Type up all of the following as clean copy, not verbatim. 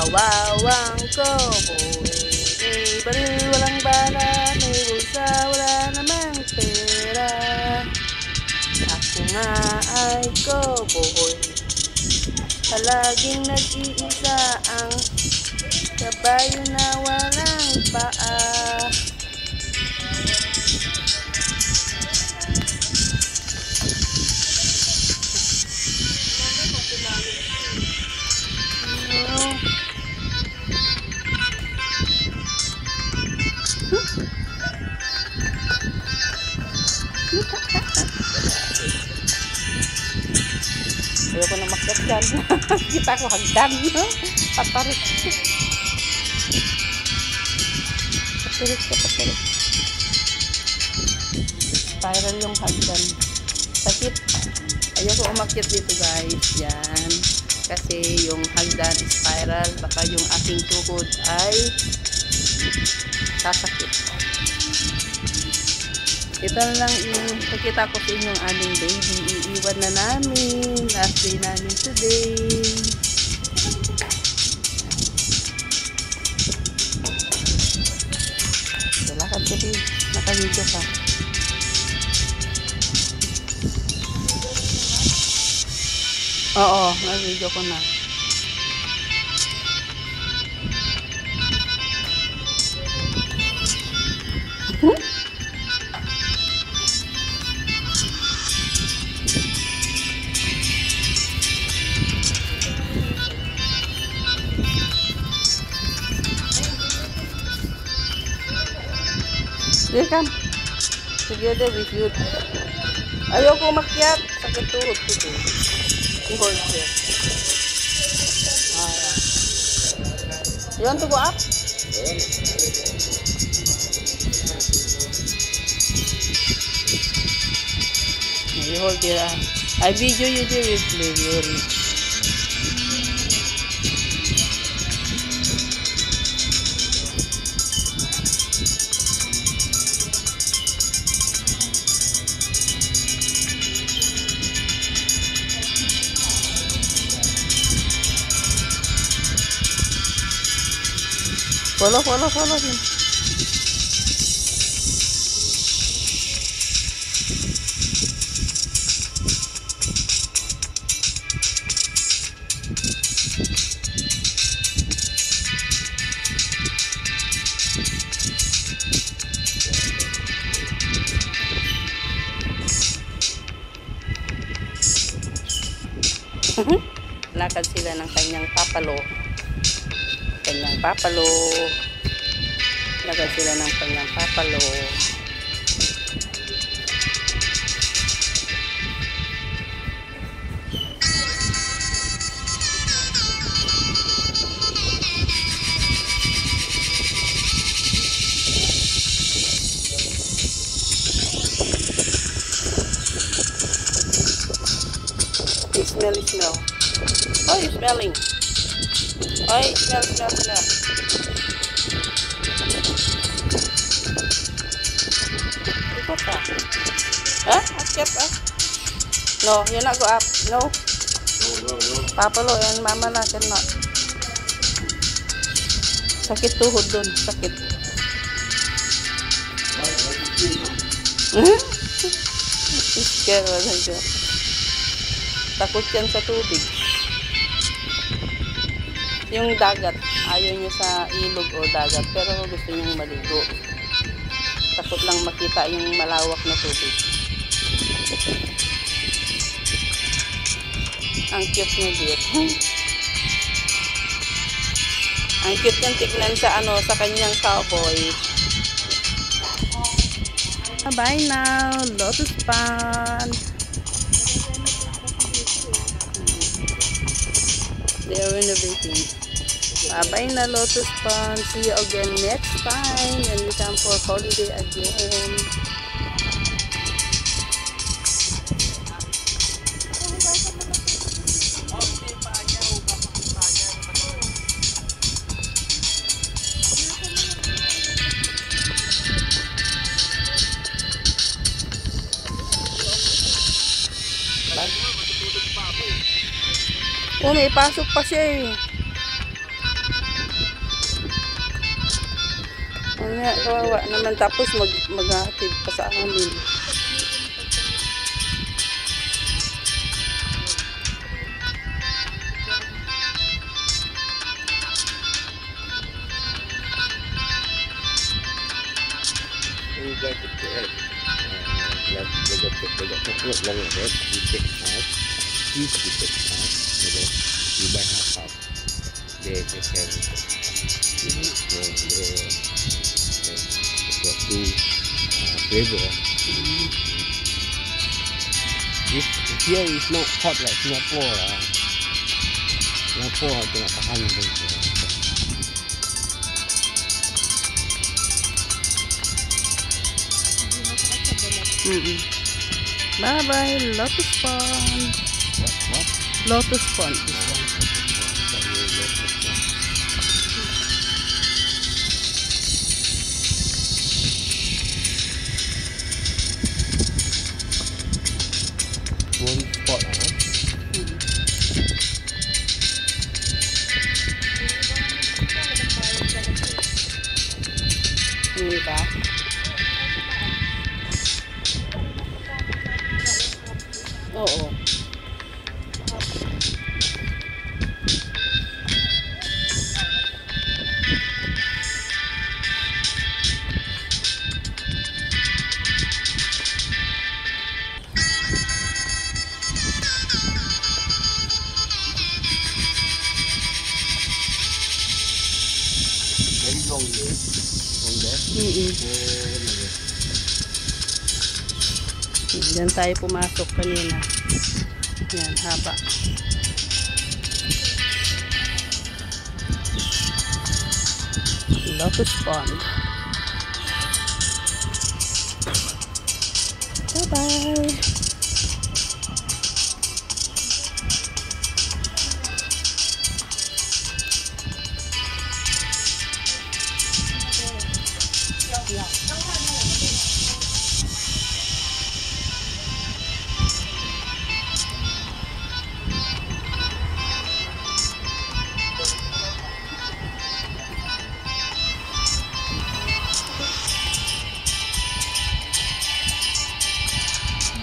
Kawawang cowboy, may baril walang bala, may bulsa wala namang pera. Ako nga ay cowboy, palaging nag-iisa ang kabayo na walang paa. Ayoko na makyat dyan. Kita ko hagdan. Patarik. Patarik. Spiral yung hagdan. Sakit. Ayoko umakyat dito guys. Yan. Kasi yung hagdan spiral. Baka yung aking tuhod ay sasakit. Ito na lang ipakita ko sa inyong aming baby. Iiwan na namin. Last day namin today. Wala ka today. Naka-video ka. Oo, naka-video ko na. Here, come. Together with you. Ayoko umakyat. Sakit tuhod ko to. I-hold here. You want to go up? You hold here. I video you there with Glory. Follow him. Lakad sila ng kanyang papalo. Lakad sila ng kanyang papalo. Smell. Oh, you're smelling. Oh, smell. Ikot ka. Huh? Akyat ah. No, you're not go up. No. Papalo, yan mama na cannot. Sakit tuhod dun. Sakit. Scared wala siya. Takot yan sa tubig. Yung dagat, ayaw niya sa ilog o dagat, pero gusto niyang maligo. Takot lang makita yung malawak na tubig. Ang cute niya dito. Ang cute niyang tignan sa sa kanyang cowboy. Bye now, Lotus Pond. They are renovating. Bye na Lotus Pond. See you again next time when we come for holiday again. Oh, may pasok pa siya eh. Mamaya, kawawa naman. Tapos maghahatid pa sa amin. You guys are correct. They got chocolate long of it. You take half. You take half. You buy half. They have got two flavor. If here is not hot like Singapore, Singapore I cannot tahan pun. Bye bye, Lotus Pond. What? Lotus Pond. This one. Tourist spot, Ini ba? Oo. very long there. Long there. Diyan tayo pumasok kanina. Yan, haba. Lotus Pond. Bye-bye.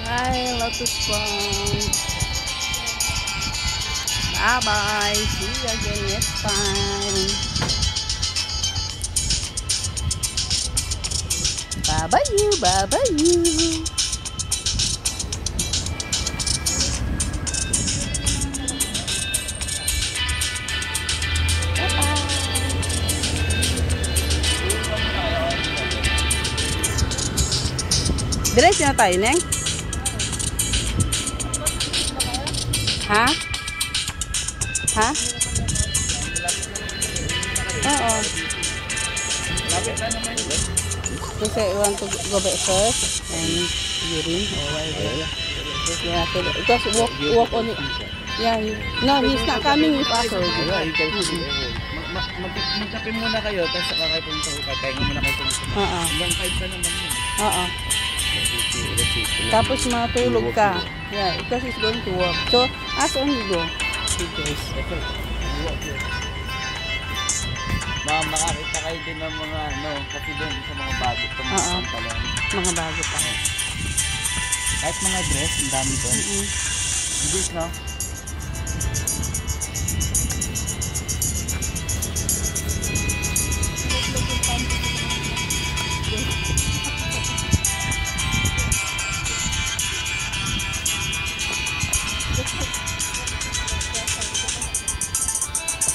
Bye, Lotus Pond. Bye-bye. See you again next time. Bye-bye you. Bye-bye you. Diretso na tayo, Neng? Ha? Ha? Oo. Kasi you want to go back first and urine or whatever. Yeah, so just walk on it. Yeah, no, he's not coming with us already. Yeah, you can see. Magkape muna kayo, tapos saka kayo pumunta ko. Kaya muna kayo pumunta. Hanggang 5 pa naman yun. Oo. Tapos matulog ka. Yeah, because he's going to work. So, as only go. Because, makakita kayo din ng mga kasi doon sa mga bago pa mga pantalon. Mga bago pa. Kahit mga dress, ang dami doon. Hindi, no?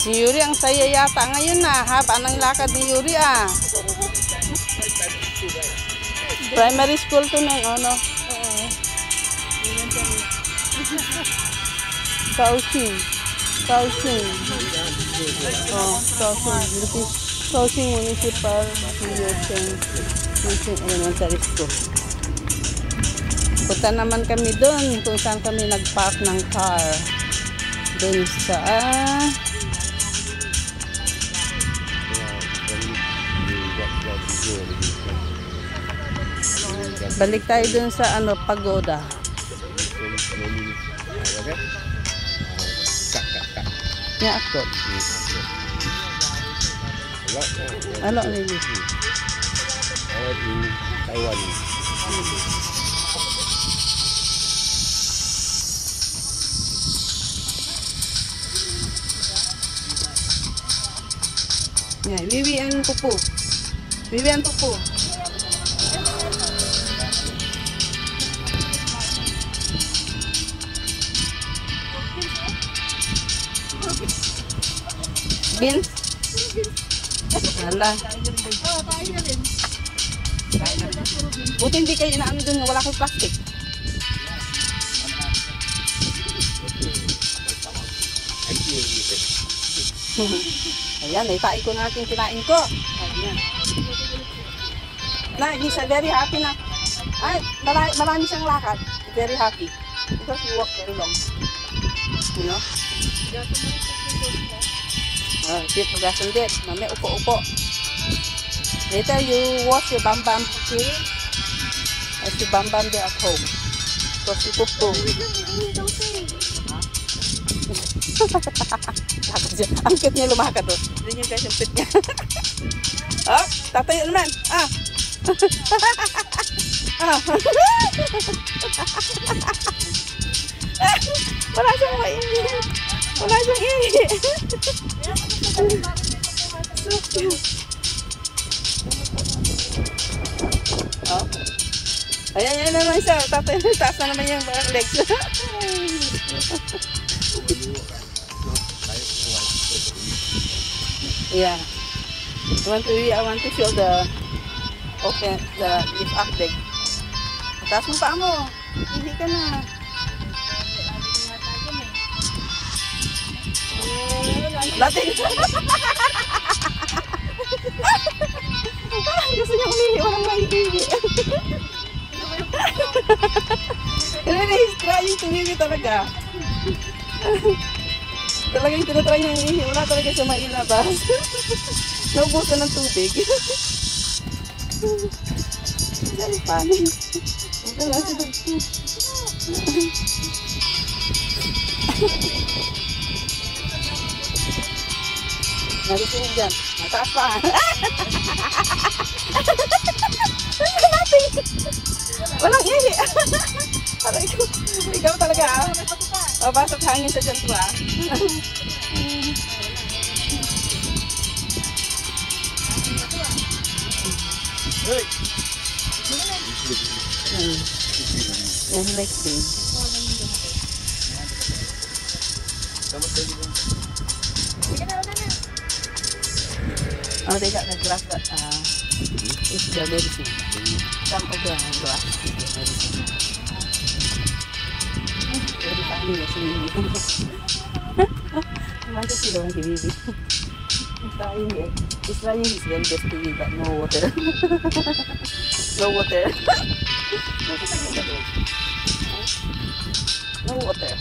Si Yuri ang saya yata ngayon na. Haba ng lakad ni Yuri ah. Primary school to Neng, ano? Kaohsiung. Kaohsiung. Oh, Kaohsiung. This is Kaohsiung Municipal Elementary School. Punta naman kami doon kung saan kami nag-park ng car. Doon sa balik tayo dun sa pagoda. Ya, ako. Ano nili? or in Taiwanese. Yeah, Vivi and Pupu. Vivi and Pupu. Beans? Wala. Buti hindi kayo inaano dun, wala kang plastic. Ayan, naitain ko na natin kinain ko. Ayan. Na, he's very happy na. Ay, marami siyang lakad. Very happy. Because he walked very long. You know? Keep progressing dit. Mami, upo-upo. Later, you wash your bam-bam, okay? As your bam-bam there at home. Because you pupo. Ang cute niya lumakad doon. Hindi niyo guys yung cute niya. Oh, tatayo naman. Ah. Ah. Wala siyang mainghi. Wala siyang inghi. So cute. Oh. Ayan naman siya. Tatayo. Taas na naman yung legs. Yeah. I want to show the lift up deck. Taas mo pa mo. Hindi ka na. Lating. Gusto niya umihi. Walang mahihihi. He's trying to umihi talaga. Talagang tinatry niyang umihi. Wala talaga siya mailabas. Naubusan ng tubig. Very funny. Ito lang si Dugtug. Narising dyan. Mataas pa. Walang ihi. Aray ko. Ikaw talaga ah. O, basot hangin sa dyan ba? And next thing. Oh, they got the glass that is the medicine. Some of the glass is the medicine. Very funny, yes, Bibi. I want to see the one to Bibi. He's trying his very best to eat, but no water. No water. No water.